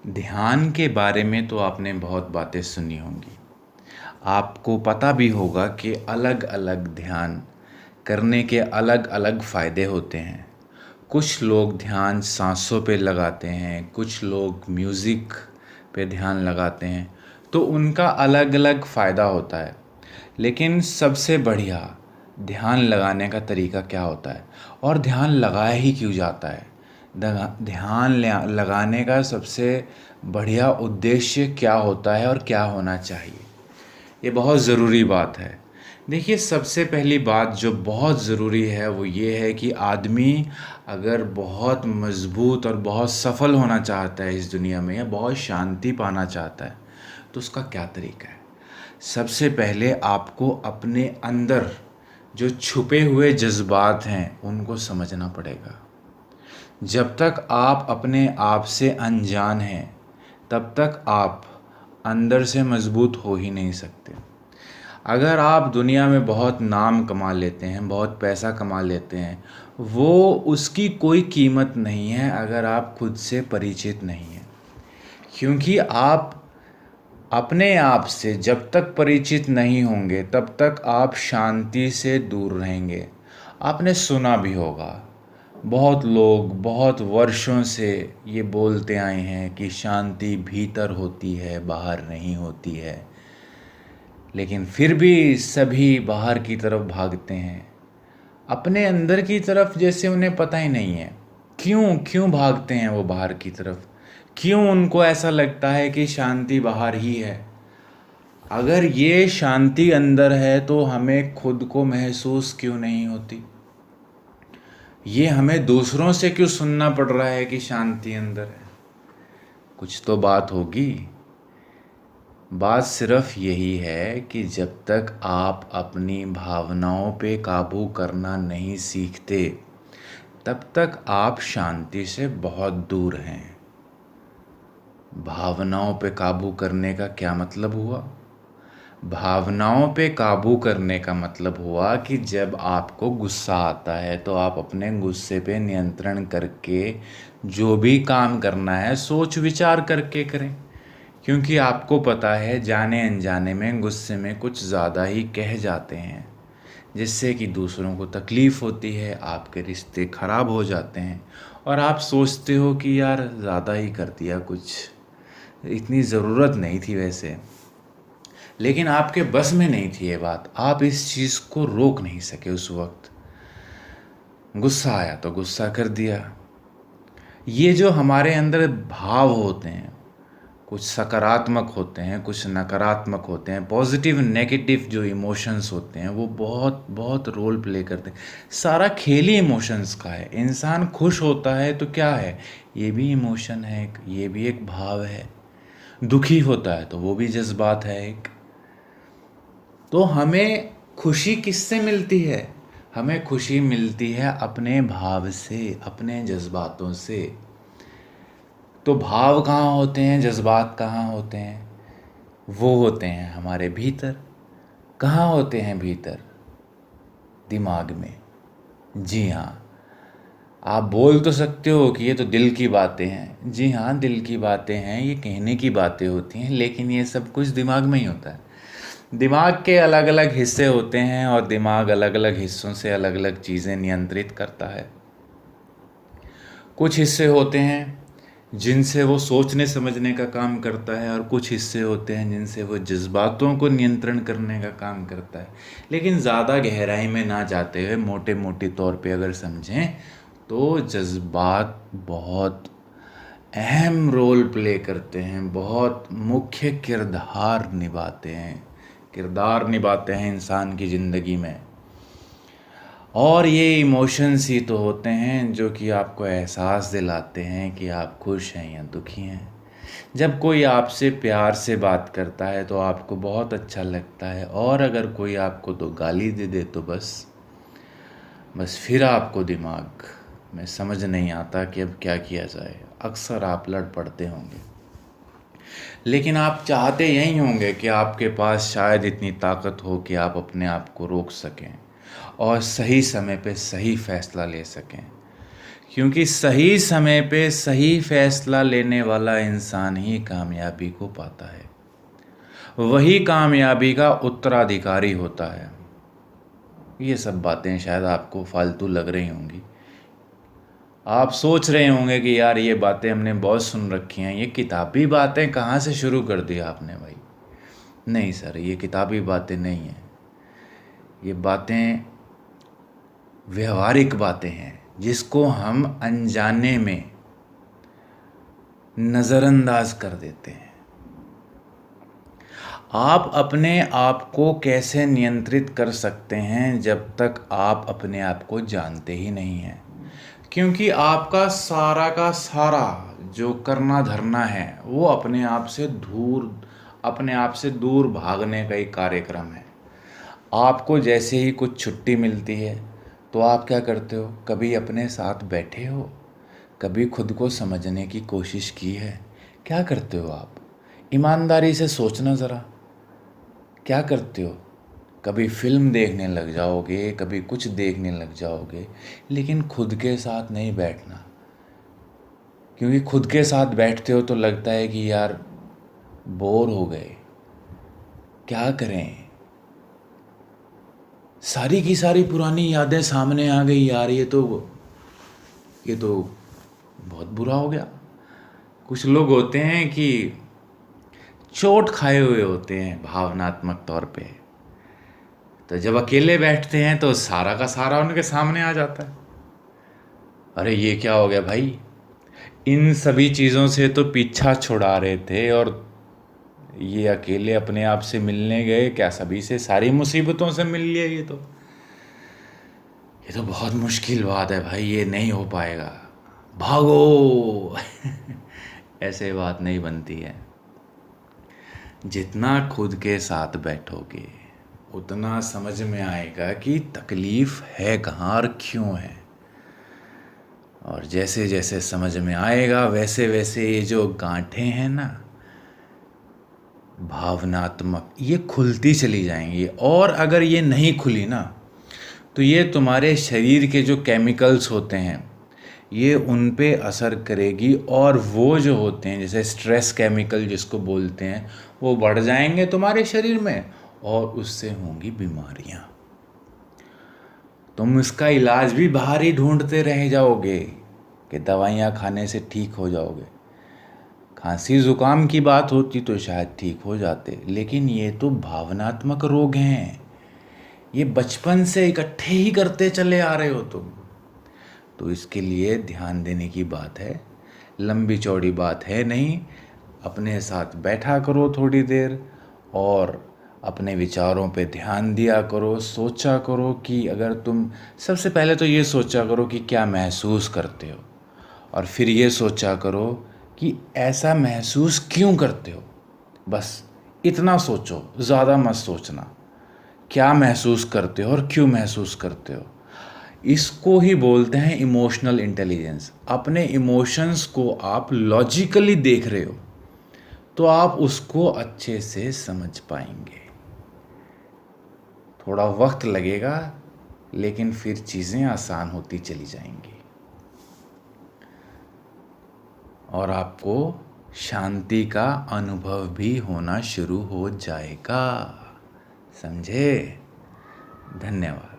ध्यान के बारे में तो आपने बहुत बातें सुनी होंगी। आपको पता भी होगा कि अलग अलग ध्यान करने के अलग अलग फ़ायदे होते हैं। कुछ लोग ध्यान सांसों पे लगाते हैं, कुछ लोग म्यूज़िक पे ध्यान लगाते हैं, तो उनका अलग अलग फ़ायदा होता है। लेकिन सबसे बढ़िया ध्यान लगाने का तरीका क्या होता है और ध्यान लगाया ही क्यों जाता है? लगाने का सबसे बढ़िया उद्देश्य क्या होता है और क्या होना चाहिए, ये बहुत ज़रूरी बात है। देखिए, सबसे पहली बात जो बहुत ज़रूरी है वो ये है कि आदमी अगर बहुत मज़बूत और बहुत सफल होना चाहता है इस दुनिया में, या बहुत शांति पाना चाहता है, तो उसका क्या तरीका है? सबसे पहले आपको अपने अंदर जो छुपे हुए जज्बात हैं उनको समझना पड़ेगा। जब तक आप अपने आप से अनजान हैं तब तक आप अंदर से मजबूत हो ही नहीं सकते। अगर आप दुनिया में बहुत नाम कमा लेते हैं, बहुत पैसा कमा लेते हैं, वो उसकी कोई कीमत नहीं है अगर आप खुद से परिचित नहीं हैं। क्योंकि आप अपने आप से जब तक परिचित नहीं होंगे तब तक आप शांति से दूर रहेंगे। आपने सुना भी होगा, बहुत लोग बहुत वर्षों से ये बोलते आए हैं कि शांति भीतर होती है, बाहर नहीं होती है। लेकिन फिर भी सभी बाहर की तरफ भागते हैं, अपने अंदर की तरफ जैसे उन्हें पता ही नहीं है। क्यों क्यों भागते हैं वो बाहर की तरफ? क्यों उनको ऐसा लगता है कि शांति बाहर ही है? अगर ये शांति अंदर है तो हमें खुद को महसूस क्यों नहीं होती? ये हमें दूसरों से क्यों सुनना पड़ रहा है कि शांति अंदर है? कुछ तो बात होगी। बात सिर्फ यही है कि जब तक आप अपनी भावनाओं पे काबू करना नहीं सीखते तब तक आप शांति से बहुत दूर हैं। भावनाओं पे काबू करने का क्या मतलब हुआ? भावनाओं पे काबू करने का मतलब हुआ कि जब आपको गुस्सा आता है तो आप अपने गुस्से पे नियंत्रण करके जो भी काम करना है सोच विचार करके करें। क्योंकि आपको पता है जाने अनजाने में गुस्से में कुछ ज़्यादा ही कह जाते हैं, जिससे कि दूसरों को तकलीफ़ होती है, आपके रिश्ते ख़राब हो जाते हैं और आप सोचते हो कि यार ज़्यादा ही कर दिया, कुछ इतनी ज़रूरत नहीं थी वैसे। लेकिन आपके बस में नहीं थी ये बात, आप इस चीज़ को रोक नहीं सके। उस वक्त गुस्सा आया तो गुस्सा कर दिया। ये जो हमारे अंदर भाव होते हैं, कुछ सकारात्मक होते हैं, कुछ नकारात्मक होते हैं, पॉजिटिव नेगेटिव जो इमोशंस होते हैं वो बहुत बहुत रोल प्ले करते हैं। सारा खेल ही इमोशंस का है। इंसान खुश होता है तो क्या है, ये भी इमोशन है एक, ये भी एक भाव है। दुखी होता है तो वो भी जज्बात है एक। तो हमें खुशी किससे मिलती है? हमें खुशी मिलती है अपने भाव से, अपने जज्बातों से। तो भाव कहाँ होते हैं, जज्बात कहाँ होते हैं? वो होते हैं हमारे भीतर। कहाँ होते हैं भीतर? दिमाग में। जी हाँ, आप बोल तो सकते हो कि ये तो दिल की बातें हैं। जी हाँ, दिल की बातें हैं, ये कहने की बातें होती हैं, लेकिन ये सब कुछ दिमाग में ही होता है। दिमाग के अलग अलग हिस्से होते हैं और दिमाग अलग अलग हिस्सों से अलग अलग चीज़ें नियंत्रित करता है। कुछ हिस्से होते हैं जिनसे वो सोचने समझने का काम करता है और कुछ हिस्से होते हैं जिनसे वो जज्बातों को नियंत्रण करने का काम करता है। लेकिन ज़्यादा गहराई में ना जाते हुए मोटे मोटे तौर पे अगर समझें तो जज्बात बहुत अहम रोल प्ले करते हैं, बहुत मुख्य किरदार निभाते हैं इंसान की ज़िंदगी में। और ये इमोशंस ही तो होते हैं जो कि आपको एहसास दिलाते हैं कि आप खुश हैं या दुखी हैं। जब कोई आपसे प्यार से बात करता है तो आपको बहुत अच्छा लगता है, और अगर कोई आपको तो गाली दे दे तो बस फिर आपको दिमाग में समझ नहीं आता कि अब क्या किया जाए। अक्सर आप लड़ पड़ते होंगे, लेकिन आप चाहते यही होंगे कि आपके पास शायद इतनी ताकत हो कि आप अपने आप को रोक सकें और सही समय पे सही फैसला ले सकें। क्योंकि सही समय पे सही फैसला लेने वाला इंसान ही कामयाबी को पाता है, वही कामयाबी का उत्तराधिकारी होता है। ये सब बातें शायद आपको फालतू लग रही होंगी, आप सोच रहे होंगे कि यार ये बातें हमने बहुत सुन रखी हैं, ये किताबी बातें कहाँ से शुरू कर दी आपने भाई। नहीं सर, ये किताबी बातें नहीं हैं, ये बातें व्यवहारिक बातें हैं जिसको हम अनजाने में नज़रअंदाज कर देते हैं। आप अपने आप को कैसे नियंत्रित कर सकते हैं जब तक आप अपने आप को जानते ही नहीं हैं, क्योंकि आपका सारा का सारा जो करना धरना है वो अपने आप से दूर भागने का ही कार्यक्रम है। आपको जैसे ही कुछ छुट्टी मिलती है तो आप क्या करते हो? कभी अपने साथ बैठे हो? कभी खुद को समझने की कोशिश की है? क्या करते हो आप? ईमानदारी से सोचना ज़रा, क्या करते हो? कभी फिल्म देखने लग जाओगे, कभी कुछ देखने लग जाओगे, लेकिन खुद के साथ नहीं बैठना, क्योंकि खुद के साथ बैठते हो तो लगता है कि यार बोर हो गए, क्या करें, सारी की सारी पुरानी यादें सामने आ गई यार, ये तो बहुत बुरा हो गया। कुछ लोग होते हैं कि चोट खाए हुए होते हैं भावनात्मक तौर पे, तो जब अकेले बैठते हैं तो सारा का सारा उनके सामने आ जाता है। अरे ये क्या हो गया भाई, इन सभी चीज़ों से तो पीछा छुड़ा रहे थे और ये अकेले अपने आप से मिलने गए, क्या सभी से सारी मुसीबतों से मिल लिए? ये तो बहुत मुश्किल बात है भाई, ये नहीं हो पाएगा, भागो। ऐसे बात नहीं बनती है। जितना खुद के साथ बैठोगे उतना समझ में आएगा कि तकलीफ़ है कहाँ और क्यों है, और जैसे जैसे समझ में आएगा वैसे वैसे ये जो गांठें हैं ना भावनात्मक, ये खुलती चली जाएंगी। और अगर ये नहीं खुली ना तो ये तुम्हारे शरीर के जो केमिकल्स होते हैं ये उन पे असर करेगी, और वो जो होते हैं जैसे स्ट्रेस केमिकल जिसको बोलते हैं वो बढ़ जाएंगे तुम्हारे शरीर में, और उससे होंगी बीमारियां। तुम इसका इलाज भी बाहर ही ढूंढते रह जाओगे कि दवाइयाँ खाने से ठीक हो जाओगे। खांसी ज़ुकाम की बात होती तो शायद ठीक हो जाते, लेकिन ये तो भावनात्मक रोग हैं, ये बचपन से इकट्ठे ही करते चले आ रहे हो तुम। तो इसके लिए ध्यान देने की बात है, लंबी चौड़ी बात है नहीं। अपने साथ बैठा करो थोड़ी देर और अपने विचारों पे ध्यान दिया करो, सोचा करो कि अगर तुम, सबसे पहले तो ये सोचा करो कि क्या महसूस करते हो, और फिर ये सोचा करो कि ऐसा महसूस क्यों करते हो। बस इतना सोचो, ज़्यादा मत सोचना, क्या महसूस करते हो और क्यों महसूस करते हो। इसको ही बोलते हैं इमोशनल इंटेलिजेंस। अपने इमोशंस को आप लॉजिकली देख रहे हो तो आप उसको अच्छे से समझ पाएंगे। थोड़ा वक्त लगेगा लेकिन फिर चीज़ें आसान होती चली जाएंगी और आपको शांति का अनुभव भी होना शुरू हो जाएगा। समझे? धन्यवाद।